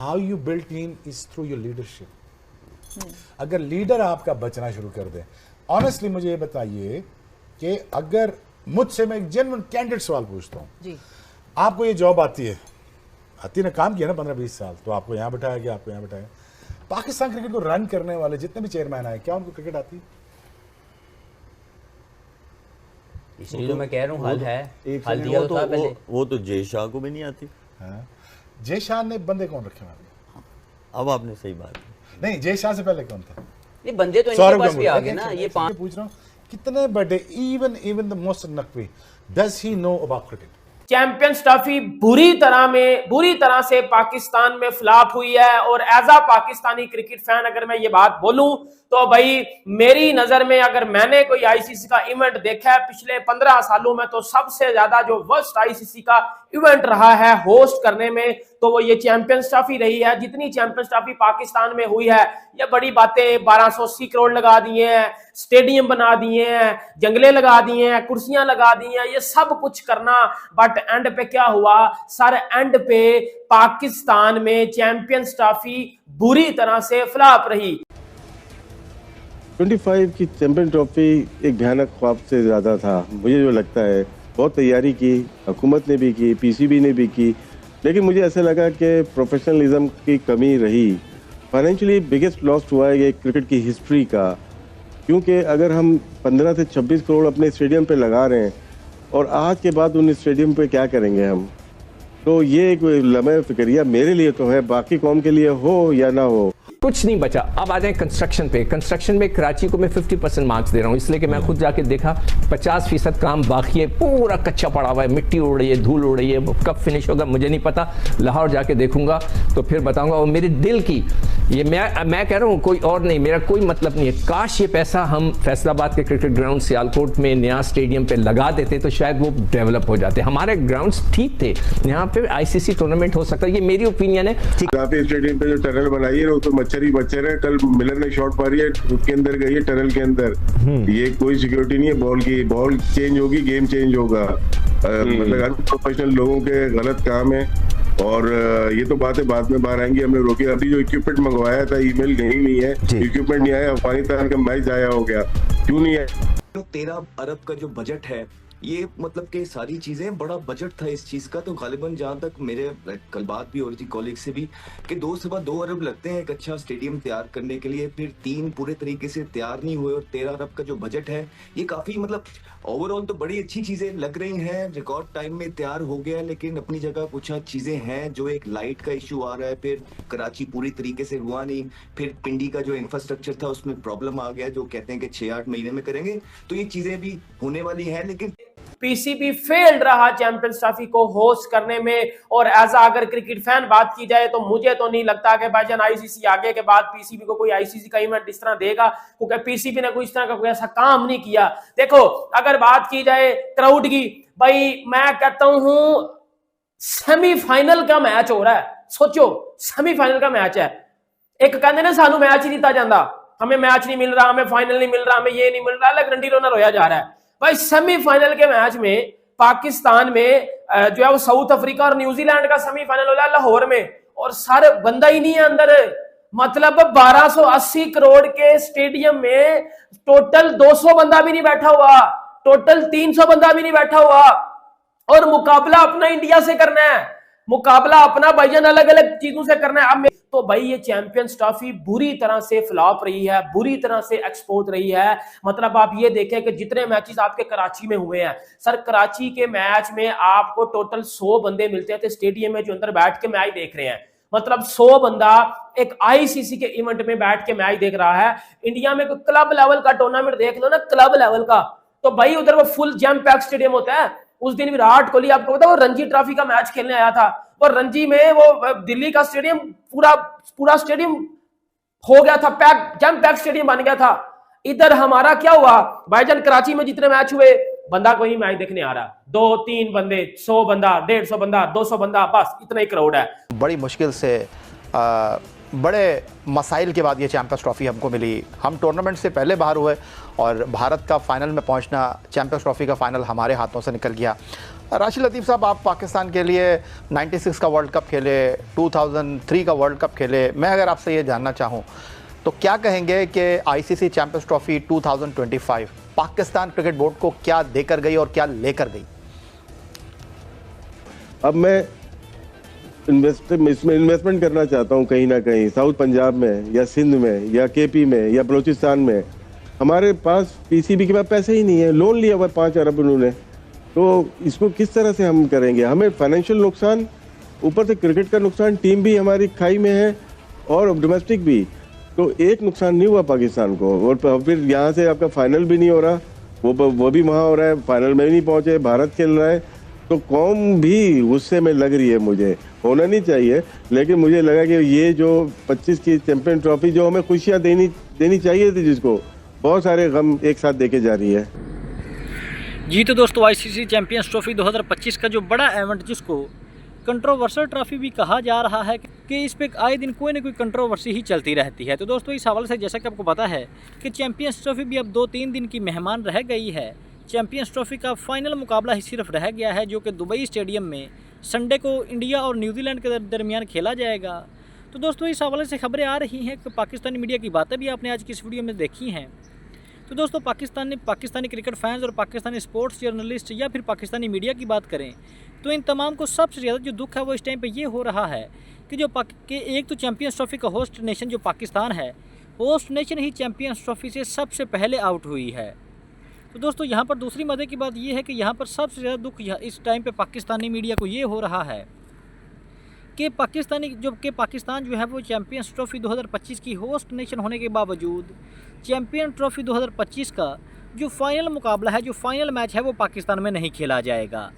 How you build team is through your leadership. अगर leader आपका बचना शुरू कर दे, ऑनेस्टली मुझे ये बताइए कि अगर मुझसे मैं एक जेन्युइन कैंडिडेट सवाल पूछता हूँ, आपको ये जॉब आती है ना, काम किया ना 15-20 साल, तो आपको यहाँ बिठाया गया, आपको यहाँ बिठाया। पाकिस्तान क्रिकेट को रन करने वाले जितने भी चेयरमैन आए, क्या उनको क्रिकेट आती है? इसलिए तो मैं कह रहा हूँ हल है, हल दिया तो था पहले। वो तो जय शाह को भी नहीं आती। हाँ, जय शाह ने बंदे कौन रखे हुए? अब आपने सही बात की। नहीं, जय शाह से पहले कौन था? नहीं, बंदे तो इनके पास भी आ गए ना। ये पांच पूछ रहा हूँ, कितने बड़े, even the most Naqvi, does he know about cricket? Champions Trophy बुरी तरह से पाकिस्तान में फ्लॉप हुई है। और as a Pakistani cricket fan अगर मैं ये बात बोलूं तो भाई मेरी नजर में अगर मैंने कोई आईसीसी का इवेंट देखा है पिछले 15 सालों में, तो सबसे ज्यादा जो वर्स्ट आईसीसी का इवेंट रहा है होस्ट करने में, तो वो ये चैंपियंस ट्रॉफी रही है। जितनी चैंपियंस ट्रॉफी पाकिस्तान में हुई है, ये बड़ी बातें, 1280 करोड़ लगा दिए हैं, स्टेडियम बना दिए हैं, जंगले लगा दिए हैं, कुर्सियां लगा दी हैं, ये सब कुछ करना, बट एंड पे क्या हुआ सर? एंड पे पाकिस्तान में चैंपियंस ट्रॉफी बुरी तरह से फ्लॉप रही। 25 की चैंपियन ट्रॉफी एक भयानक ख्वाब से ज़्यादा था, मुझे जो लगता है। बहुत तैयारी की, हुकूमत ने भी की, पीसीबी ने भी की, लेकिन मुझे ऐसा लगा कि प्रोफेशनलिज्म की कमी रही। फाइनेंशियली बिगेस्ट लॉस हुआ है ये क्रिकेट की हिस्ट्री का, क्योंकि अगर हम 15 से 26 करोड़ अपने स्टेडियम पे लगा रहे हैं और आज के बाद उन स्टेडियम पे क्या करेंगे हम, तो ये एक लम्हे फिक्रिया मेरे लिए तो है, बाकी कौम के लिए हो या ना हो। कुछ नहीं बचा। अब आ जाए कंस्ट्रक्शन पे। कंस्ट्रक्शन में कराची को मैं 50% मार्क्स दे रहा हूँ, इसलिए कि मैं खुद जाके देखा 50% काम बाकी है, पूरा कच्चा पड़ा हुआ है, मिट्टी उड़ रही है, धूल उड़ रही है। वो कब फिनिश होगा मुझे नहीं पता, लाहौर जाके देखूंगा तो फिर बताऊंगा। और मेरे दिल की ये मैं कह रहा हूँ, कोई और नहीं, मेरा कोई मतलब नहीं है। काश ये पैसा हम फैसलाबाद के क्रिकेट ग्राउंड सियालकोट में नया स्टेडियम पे लगा देते तो शायद वो डेवलप हो जाते। हमारे ग्राउंड्स ठीक थे, यहाँ पे आईसीसी टूर्नामेंट हो सकता है, ये मेरी ओपिनियन है। स्टेडियम पे जो टनल बनाई है उसमें मच्छर ही मच्छर है। कल मिलर ने शॉट मारी है, उसके अंदर गई है टनल के अंदर। ये कोई सिक्योरिटी नहीं है बॉल की, बॉल चेंज होगी, गेम चेंज होगा। मतलब अनप्रोफेशनल लोगों के गलत काम है, और ये तो बातें बाद में बाहर आएंगी, हमने रोकी। अभी जो इक्विपमेंट मंगवाया था, ईमेल नहीं है, इक्विपमेंट नहीं आया, अफगानिस्तान का मैच जाया हो गया, क्यों नहीं है? 13 अरब का जो बजट है, ये मतलब कि सारी चीजें, बड़ा बजट था इस चीज का। तो गालिबन जहां तक मेरे कल बात भी हो रही थी कॉलीग से भी कि 2 अरब लगते हैं एक अच्छा स्टेडियम तैयार करने के लिए, फिर 3 पूरे तरीके से तैयार नहीं हुए, और 13 अरब का जो बजट है, ये काफी मतलब ओवरऑल तो बड़ी अच्छी चीजें लग रही हैं, रिकॉर्ड टाइम में तैयार हो गया। लेकिन अपनी जगह कुछ चीजें हैं, जो एक लाइट का इश्यू आ रहा है, फिर कराची पूरी तरीके से हुआ नहीं, फिर पिंडी का जो इंफ्रास्ट्रक्चर था उसमें प्रॉब्लम आ गया, जो कहते हैं कि 6-8 महीने में करेंगे। तो ये चीजें भी होने वाली हैं, लेकिन पीसीबी फेल्ड रहा चैंपियंस ट्रॉफी को होस्ट करने में। और एज अगर क्रिकेट फैन बात की जाए तो मुझे तो नहीं लगता कि भाईजान आईसीसी आगे के बाद पीसीबी को कोई आईसीसी का इवेंट इस तरह देगा, क्योंकि पीसीबी ने कोई इस तरह का कोई ऐसा काम नहीं किया। देखो, अगर बात की जाए क्राउड की, भाई मैं कहता हूं सेमीफाइनल का मैच हो रहा है, सोचो सेमीफाइनल का मैच है। एक कहते ना सानू मैच ही दिता जाता, हमें मैच नहीं मिल रहा, हमें फाइनल नहीं मिल रहा, हमें ये नहीं मिल रहा, अलग रंडी रोना रोया जा रहा है। भाई सेमीफाइनल के मैच में पाकिस्तान में जो है वो साउथ अफ्रीका और न्यूजीलैंड का सेमीफाइनल हो रहा है लाहौर में, और सारे बंदा ही नहीं है अंदर। मतलब 1280 करोड़ के स्टेडियम में टोटल 200 बंदा भी नहीं बैठा हुआ, टोटल 300 बंदा भी नहीं बैठा हुआ, और मुकाबला अपना इंडिया से करना है, मुकाबला अपना भाईजान अलग अलग चीजों से करना है। अब तो भाई ये चैंपियंस ट्रॉफी बुरी तरह से फ्लॉप रही है, बुरी तरह से एक्सपोज रही है। मतलब आप ये देखें कि जितने मैचेस आपके कराची में हुए हैं, सर कराची के मैच में आपको टोटल 100 बंदे मिलते थे स्टेडियम में जो अंदर बैठ के मैच देख रहे हैं। मतलब 100 बंदा एक आईसीसी के इवेंट में बैठ के मैच देख रहा है। इंडिया में क्लब लेवल का टूर्नामेंट देख लो ना, क्लब लेवल का, तो भाई उधर वो फुल जैम पैक स्टेडियम होता है। उस दिन विराट कोहली आपको पता है वो रणजी ट्रॉफी का मैच खेलने आया था, और रणजी में वो दिल्ली का स्टेडियम पूरा स्टेडियम हो गया था, पैक जैम पैक स्टेडियम बन गया था। इधर हमारा क्या हुआ भाईजान, कराची में जितने मैच हुए बंदा कोई मैच देखने आ रहा, 2-3 बंदे, 100 बंदा, 150 बंदा, 200 बंदा, बस इतना ही क्राउड है। बड़ी मुश्किल से बड़े मसाइल के बाद ये चैंपियंस ट्रॉफी हमको मिली। हम टूर्नामेंट से पहले बाहर हुए और भारत का फाइनल में पहुंचना, चैंपियंस ट्रॉफी का फाइनल हमारे हाथों से निकल गया। राशिद लतीफ़ साहब, आप पाकिस्तान के लिए 96 का वर्ल्ड कप खेले, 2003 का वर्ल्ड कप खेले। मैं अगर आपसे ये जानना चाहूँ तो क्या कहेंगे कि ICC champions trophy 2025 Pakistan cricket board को क्या देकर गई और क्या लेकर गई? अब मैं इसमें इन्वेस्टमेंट करना चाहता हूँ कहीं ना कहीं, साउथ पंजाब में या सिंध में या केपी में या बलूचिस्तान में। हमारे पास पीसीबी के पास पैसे ही नहीं है, लोन लिया हुआ 5 अरब उन्होंने, तो इसको किस तरह से हम करेंगे? हमें फाइनेंशियल नुकसान, ऊपर से क्रिकेट का नुकसान, टीम भी हमारी खाई में है और डोमेस्टिक भी। तो एक नुकसान नहीं हुआ पाकिस्तान को, और फिर यहाँ से आपका फाइनल भी नहीं हो रहा, वो भी वहाँ हो रहा है, फाइनल में भी नहीं पहुँचे, भारत खेल रहा है, तो कौम भी गुस्से में लग रही है। मुझे होना नहीं चाहिए, लेकिन मुझे लगा कि ये जो 25 की चैंपियन ट्रॉफी जो हमें खुशियाँ देनी चाहिए थी, जिसको बहुत सारे गम एक साथ देके जा रही है। जी तो दोस्तों, आईसीसी चैंपियंस ट्रॉफी 2025 का जो बड़ा इवेंट, जिसको कंट्रोवर्सल ट्रॉफी भी कहा जा रहा है कि इस पे आए दिन कोई ना कोई कंट्रोवर्सी ही चलती रहती है। तो दोस्तों, इस हवाले से जैसा कि आपको पता है कि चैंपियंस ट्रॉफी भी अब 2-3 दिन की मेहमान रह गई है। चैंपियंस ट्रॉफी का फाइनल मुकाबला ही सिर्फ रह गया है, जो कि दुबई स्टेडियम में संडे को इंडिया और न्यूजीलैंड के दरमियान खेला जाएगा। तो दोस्तों, इस हवाले से खबरें आ रही हैं कि पाकिस्तानी मीडिया की बातें भी आपने आज की इस वीडियो में देखी हैं। तो दोस्तों, पाकिस्तानी क्रिकेट फैंस और पाकिस्तानी स्पोर्ट्स जर्नलिस्ट या फिर पाकिस्तानी मीडिया की बात करें तो इन तमाम को सबसे ज़्यादा जो दुख है वो इस टाइम पे ये हो रहा है कि एक तो चैंपियंस ट्रॉफी का होस्ट नेशन जो पाकिस्तान है, होस्ट नेशन ही चैंपियंस ट्रॉफी से सबसे पहले आउट हुई है। तो दोस्तों, यहाँ पर दूसरी मज़े की बात यह है कि यहाँ पर सबसे ज़्यादा दुख इस टाइम पे पाकिस्तानी मीडिया को ये हो रहा है कि पाकिस्तान जो है वो चैंपियंस ट्रॉफी 2025 की होस्ट नेशन होने के बावजूद चैंपियन ट्रॉफी 2025 का जो फाइनल मुकाबला है, जो फाइनल मैच है, वो पाकिस्तान में नहीं खेला जाएगा।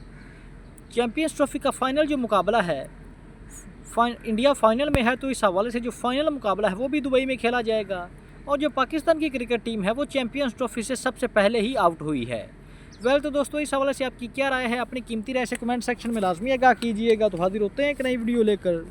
चैंपियंस ट्रॉफी का फाइनल जो मुकाबला है, इंडिया फाइनल में है, तो इस हवाले से जो फाइनल मुकाबला है वो भी दुबई में खेला जाएगा। और जो पाकिस्तान की क्रिकेट टीम है वो चैंपियंस ट्रॉफी से सबसे पहले ही आउट हुई है। तो दोस्तों, इस हवाले से आपकी क्या राय है? अपनी कीमती राय से कमेंट सेक्शन में लाजमी आगाह कीजिएगा। तो हाजिर होते हैं एक नई वीडियो लेकर।